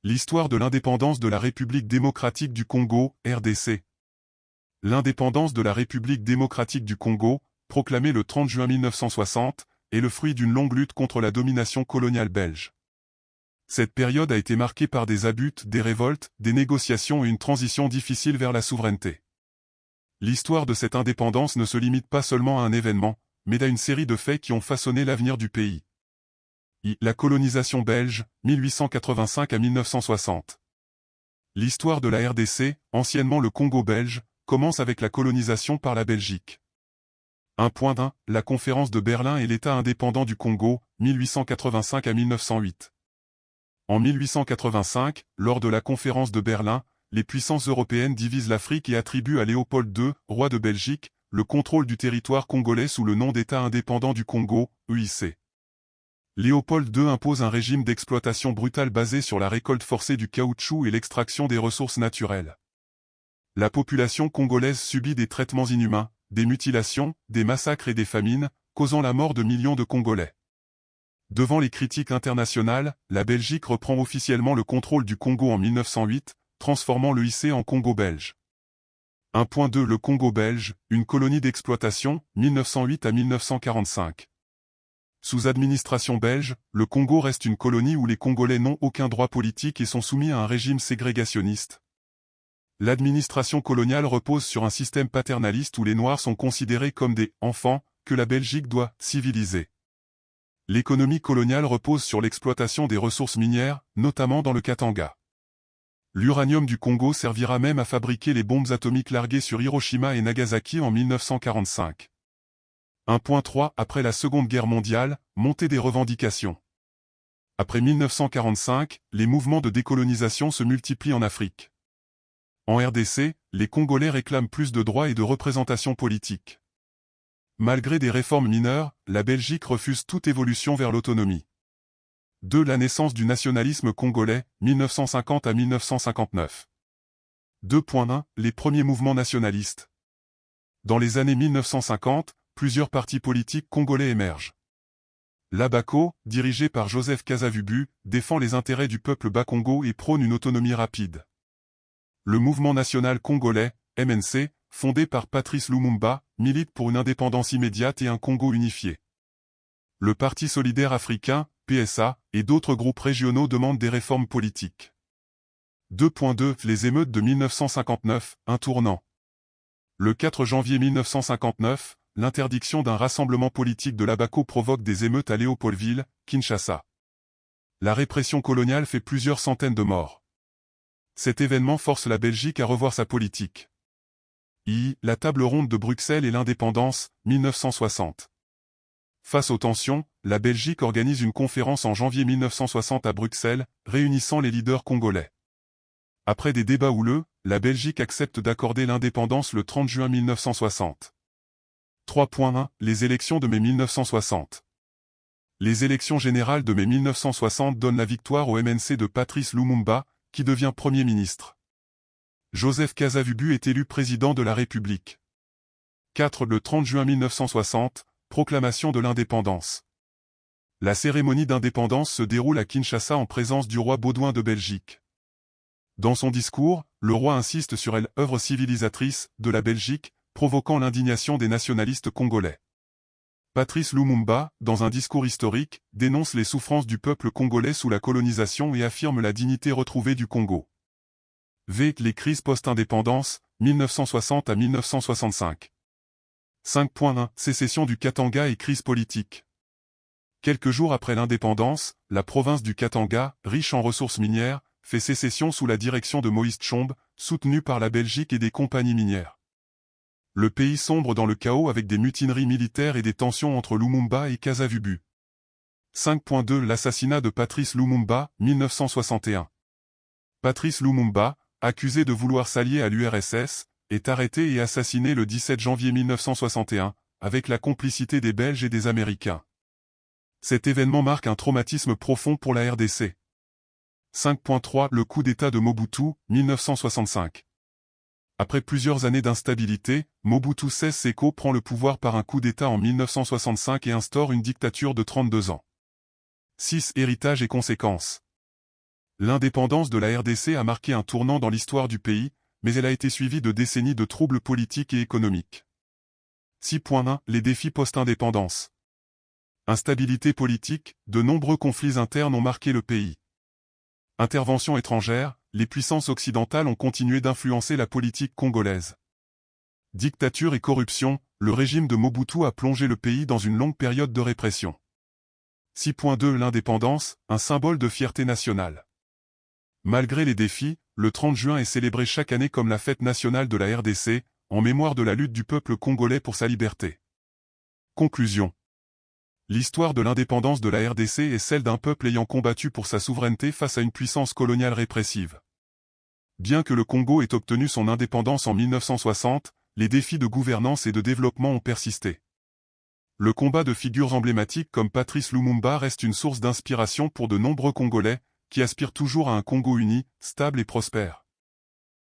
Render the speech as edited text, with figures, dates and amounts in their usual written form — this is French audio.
L'histoire de l'indépendance de la République démocratique du Congo, RDC. L'indépendance de la République démocratique du Congo, proclamée le 30 juin 1960, est le fruit d'une longue lutte contre la domination coloniale belge. Cette période a été marquée par des abus, des révoltes, des négociations et une transition difficile vers la souveraineté. L'histoire de cette indépendance ne se limite pas seulement à un événement, mais à une série de faits qui ont façonné l'avenir du pays. La colonisation belge, 1885 à 1960. L'histoire de la RDC, anciennement le Congo belge, commence avec la colonisation par la Belgique. 1.1 La conférence de Berlin et l'État indépendant du Congo, 1885 à 1908. En 1885, lors de la conférence de Berlin, les puissances européennes divisent l'Afrique et attribuent à Léopold II, roi de Belgique, le contrôle du territoire congolais sous le nom d'État indépendant du Congo, EIC. Léopold II impose un régime d'exploitation brutale basé sur la récolte forcée du caoutchouc et l'extraction des ressources naturelles. La population congolaise subit des traitements inhumains, des mutilations, des massacres et des famines, causant la mort de millions de Congolais. Devant les critiques internationales, la Belgique reprend officiellement le contrôle du Congo en 1908, transformant l'EIC en Congo belge. 1.2 Le Congo belge, une colonie d'exploitation, 1908 à 1945. Sous administration belge, le Congo reste une colonie où les Congolais n'ont aucun droit politique et sont soumis à un régime ségrégationniste. L'administration coloniale repose sur un système paternaliste où les Noirs sont considérés comme des « enfants » que la Belgique doit « civiliser ». L'économie coloniale repose sur l'exploitation des ressources minières, notamment dans le Katanga. L'uranium du Congo servira même à fabriquer les bombes atomiques larguées sur Hiroshima et Nagasaki en 1945. 1.3 Après la Seconde Guerre mondiale, montée des revendications. Après 1945, les mouvements de décolonisation se multiplient en Afrique. En RDC, les Congolais réclament plus de droits et de représentation politique. Malgré des réformes mineures, la Belgique refuse toute évolution vers l'autonomie. 2. La naissance du nationalisme congolais, 1950 à 1959. 2.1 Les premiers mouvements nationalistes. Dans les années 1950, plusieurs partis politiques congolais émergent. L'Abako, dirigé par Joseph Kasavubu, défend les intérêts du peuple bas-congo et prône une autonomie rapide. Le mouvement national congolais, MNC, fondé par Patrice Lumumba, milite pour une indépendance immédiate et un Congo unifié. Le Parti solidaire africain, PSA, et d'autres groupes régionaux demandent des réformes politiques. 2.2 Les émeutes de 1959, un tournant. Le 4 janvier 1959, l'interdiction d'un rassemblement politique de l'Abako provoque des émeutes à Léopoldville, Kinshasa. La répression coloniale fait plusieurs centaines de morts. Cet événement force la Belgique à revoir sa politique. La table ronde de Bruxelles et l'indépendance, 1960. Face aux tensions, la Belgique organise une conférence en janvier 1960 à Bruxelles, réunissant les leaders congolais. Après des débats houleux, la Belgique accepte d'accorder l'indépendance le 30 juin 1960. 3.1 Les élections de mai 1960. Les élections générales de mai 1960 donnent la victoire au MNC de Patrice Lumumba, qui devient Premier ministre. Joseph Kasavubu est élu président de la République. 4. Le 30 juin 1960, proclamation de l'indépendance. La cérémonie d'indépendance se déroule à Kinshasa en présence du roi Baudouin de Belgique. Dans son discours, le roi insiste sur l'œuvre civilisatrice de la Belgique, provoquant l'indignation des nationalistes congolais. Patrice Lumumba, dans un discours historique, dénonce les souffrances du peuple congolais sous la colonisation et affirme la dignité retrouvée du Congo. Les crises post-indépendance, 1960 à 1965. 5.1 Sécession du Katanga et crise politique. Quelques jours après l'indépendance, la province du Katanga, riche en ressources minières, fait sécession sous la direction de Moïse Tshombe, soutenu par la Belgique et des compagnies minières. Le pays sombre dans le chaos avec des mutineries militaires et des tensions entre Lumumba et Kasavubu. 5.2 L'assassinat de Patrice Lumumba, 1961. Patrice Lumumba, accusé de vouloir s'allier à l'URSS, est arrêté et assassiné le 17 janvier 1961, avec la complicité des Belges et des Américains. Cet événement marque un traumatisme profond pour la RDC. 5.3 Le coup d'État de Mobutu, 1965. Après plusieurs années d'instabilité, Mobutu Sese Seko prend le pouvoir par un coup d'État en 1965 et instaure une dictature de 32 ans. 6. Héritage et conséquences. L'indépendance de la RDC a marqué un tournant dans l'histoire du pays, mais elle a été suivie de décennies de troubles politiques et économiques. 6.1 Les défis post-indépendance. Instabilité politique, de nombreux conflits internes ont marqué le pays. Interventions étrangères, les puissances occidentales ont continué d'influencer la politique congolaise. Dictature et corruption, le régime de Mobutu a plongé le pays dans une longue période de répression. 6.2 L'indépendance, un symbole de fierté nationale. Malgré les défis, le 30 juin est célébré chaque année comme la fête nationale de la RDC, en mémoire de la lutte du peuple congolais pour sa liberté. Conclusion. L'histoire de l'indépendance de la RDC est celle d'un peuple ayant combattu pour sa souveraineté face à une puissance coloniale répressive. Bien que le Congo ait obtenu son indépendance en 1960, les défis de gouvernance et de développement ont persisté. Le combat de figures emblématiques comme Patrice Lumumba reste une source d'inspiration pour de nombreux Congolais, qui aspirent toujours à un Congo uni, stable et prospère.